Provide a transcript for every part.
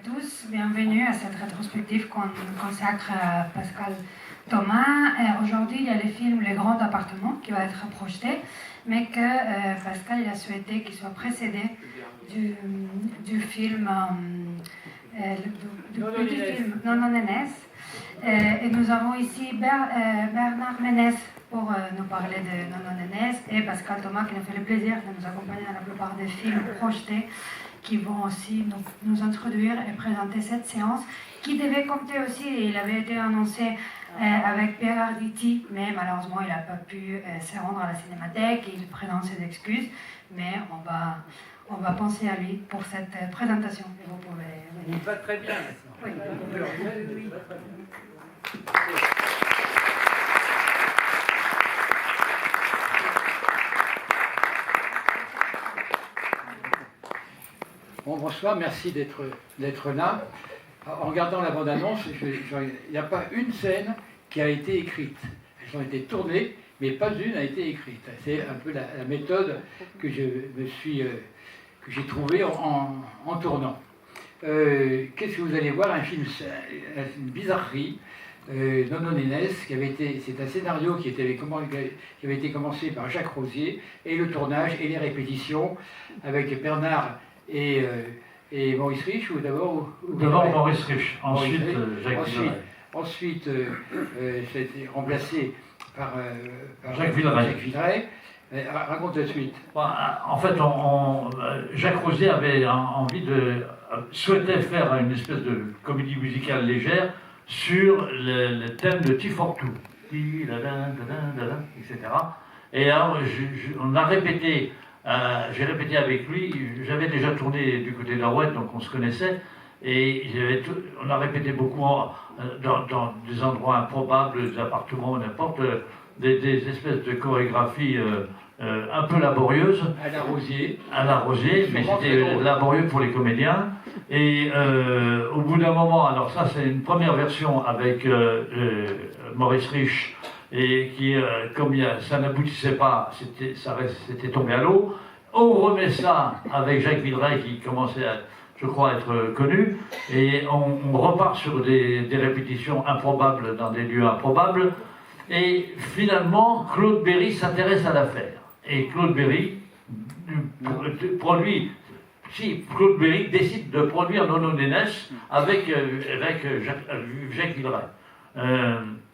tous, bienvenue à cette rétrospective qu'on consacre à Pascal Thomas. Aujourd'hui, il y a le film Le Grand Appartement qui va être projeté, mais que Pascal il a souhaité qu'il soit précédé du film Nono Nénès. Et nous avons ici Bernard Ménès pour nous parler de Nono Nénès et Pascal Thomas qui nous fait le plaisir de nous accompagner dans la plupart des films projetés qui vont aussi nous introduire et présenter cette séance qui devait compter aussi, il avait été annoncé avec Pierre Arditi, mais malheureusement il n'a pas pu se rendre à la Cinémathèque, il présente ses excuses, mais on va penser à lui pour cette présentation et vous pouvez venir. Il va très bien. Oui. Bon, bonsoir, merci d'être là. En regardant la bande-annonce, il n'y a pas une scène qui a été écrite. Elles ont été tournées, mais pas une n'a été écrite. C'est un peu la méthode que j'ai trouvée en tournant. Qu'est-ce que vous allez voir? Un film, une bizarrerie. Nono Nénès, c'est un scénario qui avait été commencé par Jacques Rosier, et le tournage et les répétitions avec Bernard et Maurice Rich, ou d'abord D'abord Maurice Rich, ensuite Jacques Villeray. Ensuite, ça a été remplacé par Jacques Villeray. Raconte la suite. En fait, Jacques Rosier avait souhaitait faire une espèce de comédie musicale légère sur le thème de Tifortou, etc. Et alors, on a répété. J'ai répété avec lui, j'avais déjà tourné du côté de la Rouette, donc on se connaissait, et on a répété beaucoup dans des endroits improbables, des appartements, n'importe, des espèces de chorégraphies un peu laborieuses. À la Rosier. À la Rosier, mais c'était laborieux pour les comédiens. Et au bout d'un moment, alors ça c'est une première version avec Maurice Rich, et qui, comme ça n'aboutissait pas, c'était tombé à l'eau. On remet ça avec Jacques Villeray qui commençait à, je crois, être connu, et on repart sur des répétitions improbables dans des lieux improbables, et finalement Claude Berry s'intéresse à l'affaire. Et Claude Berry Claude Berry décide de produire Nono Nénès avec Jacques Villeray.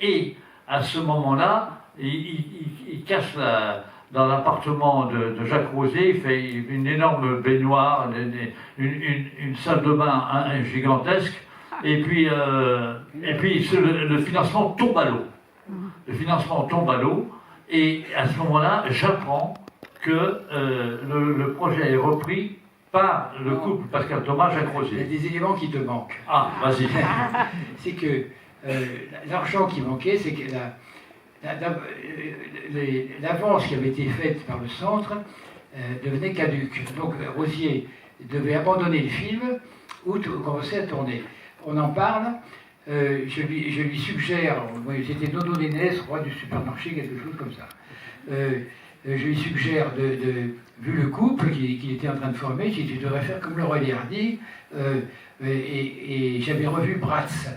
Et à ce moment-là, il cache dans l'appartement de Jacques Rosier, il fait une énorme baignoire, une salle de bain gigantesque, et puis le financement tombe à l'eau. Le financement tombe à l'eau, et à ce moment-là, j'apprends que le projet est repris par le couple Pascal Thomas, Jacques Rosier. Il y a des éléments qui te manquent. Ah, vas-y. C'est que l'argent qui manquait, c'est que l'avance qui avait été faite par le centre devenait caduque. Donc Rosier devait abandonner le film ou commencer à tourner. On en parle. Je lui suggère, c'était Nono Nénès, roi du supermarché, quelque chose comme ça. Je lui suggère, vu le couple qu'il était en train de former, qu'il devrait faire comme le roi des Hardis, et j'avais revu Bratz.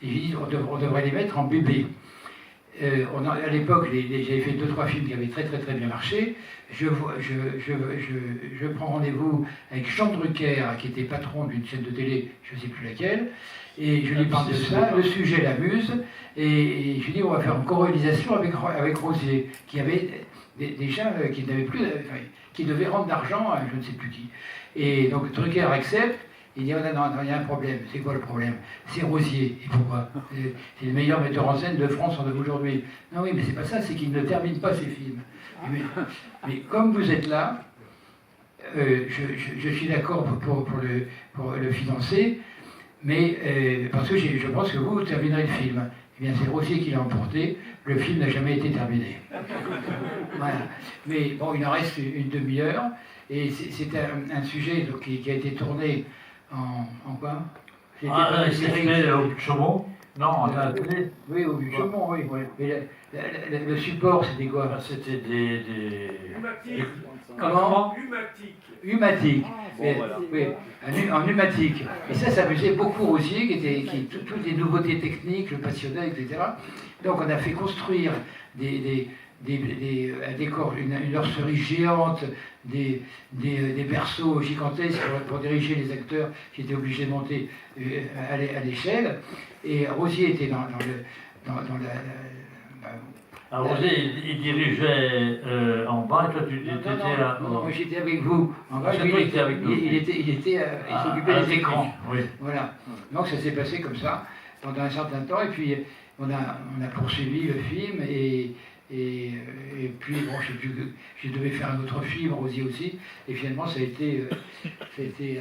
Et j'ai dit, on devrait les mettre en bébé. À l'époque, j'avais fait 2-3 films qui avaient très très très bien marché. Je prends rendez-vous avec Jean Drucker, qui était patron d'une chaîne de télé, je ne sais plus laquelle, et je lui parle de ça, le sujet l'amuse, et je lui dis, on va faire une co-réalisation avec Rosier, qui avait des gens qui n'avaient plus, qui devaient rendre d'argent à je ne sais plus qui. Et donc Drucker accepte. Il dit, oh, non, il y a un problème. C'est quoi le problème? C'est Rosier. Et pourquoi? C'est le meilleur metteur en scène de France aujourd'hui. Non, oui, mais c'est pas ça, c'est qu'il ne termine pas ses films. Mais comme vous êtes là, je suis d'accord pour le financer, mais parce que je pense que vous terminerez le film. Eh bien, c'est Rosier qui l'a emporté. Le film n'a jamais été terminé. Voilà. Mais bon, il en reste une demi-heure. Et c'est un sujet donc, qui a été tourné en quoi? C'est fait au Chaumont. Non, on a la télé. Oui, au Vieux-Chaumont, oui. Mais le support, c'était quoi? C'était des... Pneumatique. Comment? Pneumatique. Pneumatique. Voilà. Oui, en pneumatique. Et ça amusait beaucoup Rosier, toutes les nouveautés techniques le passionnaient, etc. Donc on a fait construire un décor, une orcherie géante, des berceaux gigantesques pour diriger les acteurs qui étaient obligés de monter à l'échelle. Et Rosier était dans Alors, Rosier, il dirigeait en bas, et toi, tu étais là. non, moi j'étais avec vous. En bas, C'est lui, toi qui étais avec nous. il s'occupait des écrans. Oui. Voilà. Donc ça s'est passé comme ça pendant un certain temps. Et puis on a poursuivi le film. Et puis bon, je devais faire un autre film, Rosier aussi. Et finalement, ça a été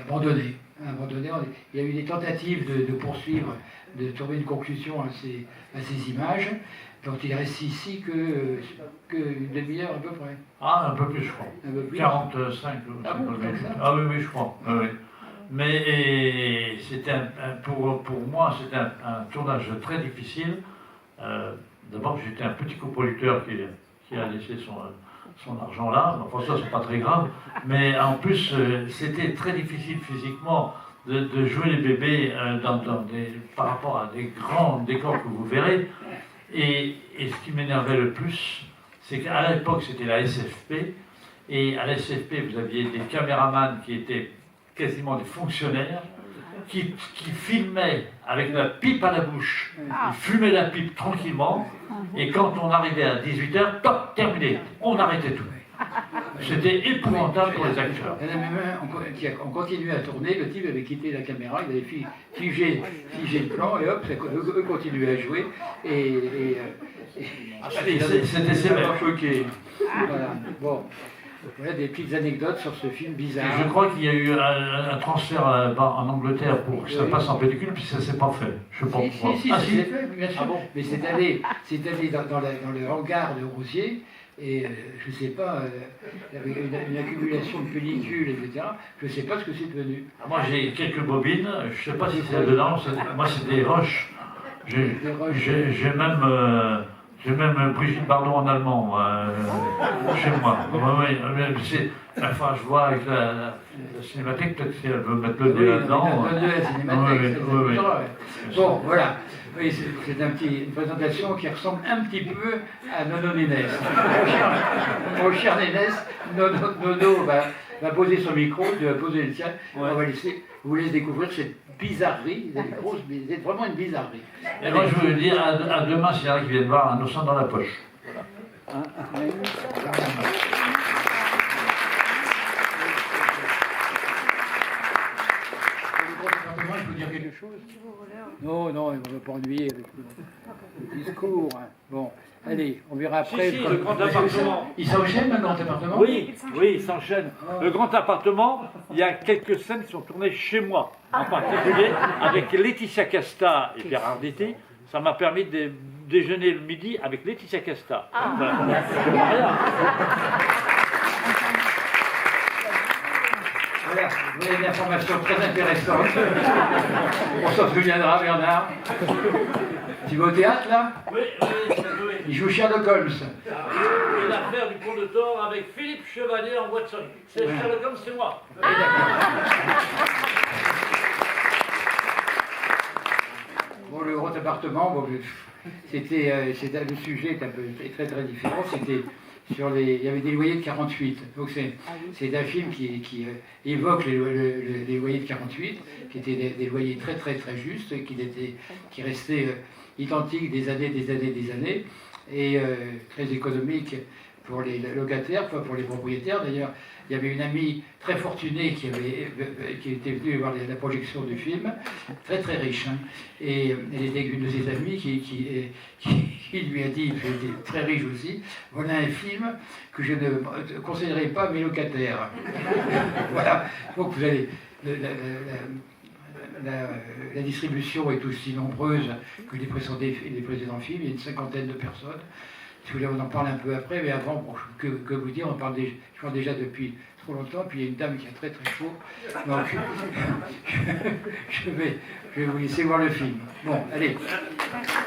abandonné. Il y a eu des tentatives de poursuivre, de trouver une conclusion à ces images. Donc il reste ici qu'une demi-heure à peu près. Ah, un peu plus, je crois. Un peu plus. 45 ou Ah bon, comme ça? Ah oui, je crois. Oui, oui. Mais c'était pour moi, c'était un tournage très difficile. D'abord, j'étais un petit coproducteur qui a laissé son argent là. Enfin, ça, c'est pas très grave. Mais en plus, c'était très difficile physiquement de jouer les bébés par rapport à des grands décors que vous verrez. Et ce qui m'énervait le plus, c'est qu'à l'époque, c'était la SFP. Et à la SFP, vous aviez des caméramans qui étaient quasiment des fonctionnaires, qui filmaient avec la pipe à la bouche. Ils fumaient la pipe tranquillement. Et quand on arrivait à 18h, top, terminé. On arrêtait tout. C'était épouvantable pour les acteurs. Il y en a même un, on continuait à tourner, le type avait quitté la caméra, il avait figé le plan, et hop, eux continuaient à jouer, C'était sévère. choqué. Voilà, bon. Voilà des petites anecdotes sur ce film bizarre. Je crois qu'il y a eu un transfert en Angleterre pour que ça passe en pellicule, puis ça ne s'est pas fait. Je pense. Si, ça s'est fait, bien sûr. Ah bon? Mais c'est allé dans le hangar de Rosier, et je ne sais pas, avec une accumulation de pellicules, etc. Je ne sais pas ce que c'est devenu. Moi j'ai quelques bobines, je ne sais pas si c'est dedans, moi c'est des roches. J'ai même Brigitte Bardot en allemand chez moi. Enfin, je vois avec la cinémathèque, peut-être si elle veut mettre le nez là-dedans. Bon, voilà. Oui, c'est une présentation qui ressemble un petit peu à Nono Nénès. Mon cher Nénès, Nono va poser son micro, tu vas poser le tien. Ouais. On va vous laisse découvrir cette bizarrerie. C'est vraiment une bizarrerie. Et moi, je veux dire à demain, s'il y en a qui viennent voir, un innocent dans la poche. Voilà. Il faut dire quelque chose? Non, on ne va pas ennuyer avec le discours. Hein. Bon, allez, on verra après. Si, le grand appartement. Il s'enchaîne, le grand appartement? Oui, il s'enchaîne. Le grand appartement, il y a quelques scènes qui sont tournées chez moi, en particulier avec Laetitia Casta et Pierre Arditi. Ça m'a permis de déjeuner le midi avec Laetitia Casta. Voilà, vous avez une information très intéressante. On s'en souviendra, Bernard. Tu vas au théâtre, là? Oui. Il joue Sherlock Holmes. Et l'affaire du pont de Thor avec Philippe Chevalier en Watson. C'est Sherlock Holmes, c'est moi. Bon, le grand appartement, bon, le sujet est très très différent. Il y avait des loyers de 48. Donc c'est un film qui évoque les loyers de 48, qui étaient des loyers très très très justes, qui restaient identiques des années, et très économiques pour les locataires, pas pour les propriétaires. D'ailleurs, il y avait une amie très fortunée qui était venue voir la projection du film, très très riche, hein, et elle était avec une de ses amies qui lui a dit, elle était très riche aussi, voilà un film que je ne conseillerais pas à mes locataires. Voilà, donc vous avez la distribution est aussi nombreuse que les précédents films, il y a une 50aine de personnes. Si vous voulez, on en parle un peu après, mais avant, bon, que vous dire, je parle déjà depuis trop longtemps, puis il y a une dame qui a très très chaud, donc je vais vous laisser voir le film. Bon, allez. Merci.